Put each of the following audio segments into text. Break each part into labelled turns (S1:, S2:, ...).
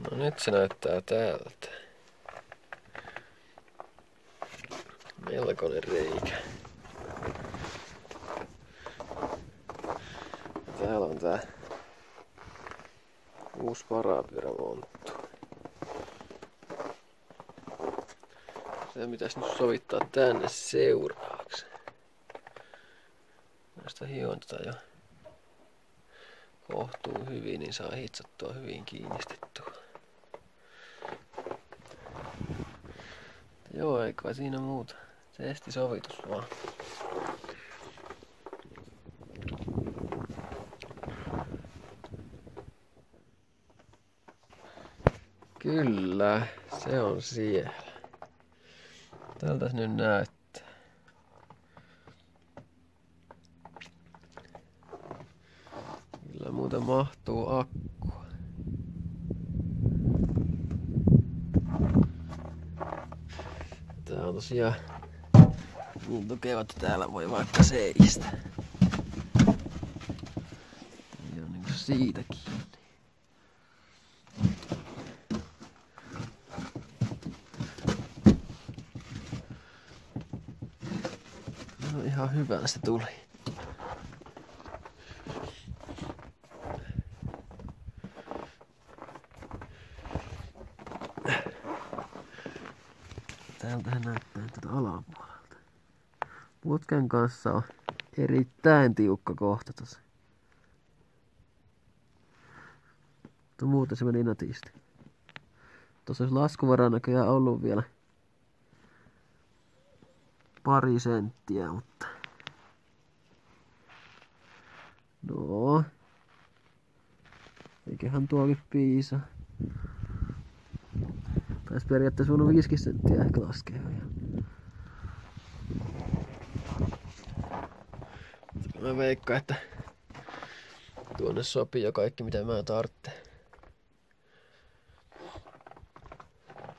S1: No nyt se näyttää täältä. Melkoinen reikä. Täällä on tää uusi parapyörämonttu. Se pitäisi nyt sovittaa tänne seuraavaksi. Näistä hion tätä jo kohtuu hyvin, niin saa hitsattua hyvin kiinnistettua. Joo, ei kai siinä muuta. Testisovitus vaan. Kyllä, se on siellä. Tältä se nyt näyttää. Kyllä muuten mahtuu akkua. Tää on tosiaan niin tukeva, että täällä voi vaikka seistä. Ei on niinku siitä kiinni. No ihan hyvä se tuli. Täältähän näyttää tätä alapuolelta. Putken kanssa on erittäin tiukka kohta tossa. Mutta muuten se meni nätisti. Tossa olisi laskuvaraa näköjään ollut vielä pari senttiä, mutta no, eiköhän tuokin piisa. Taisi periaatteessa voinut 5 senttiä ehkä laskea vielä. Mä veikkaan, että tuonne sopii jo kaikki mitä mä tarvitsen.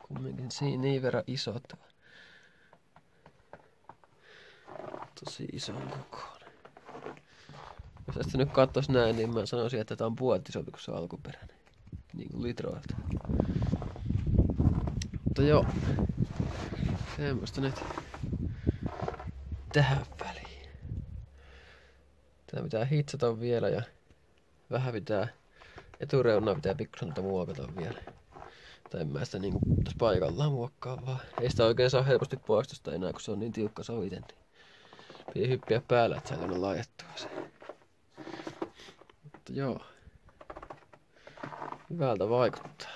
S1: Kumminkin siinä niin verran isot. Tosi ison kokoinen. Jos tästä nyt katsois näin, niin mä sanoisin, että tää on puolet isompi kuin se alkuperäinen. Niin kuin litroilta. Mutta joo. Semmoista nyt tähän väliin. Tää pitää hitsata vielä ja vähän pitää etureunaa pitää pikkusen muokata vielä. Tai en mä sitä niinku tässä paikallaan muokkaa vaan. Ei sitä oikein saa helposti pois tosta enää, kun se on niin tiukka soviten. Piti hyppiä päällä, että saa tuonne laitettua se. Mutta joo. Hyvältä vaikuttaa.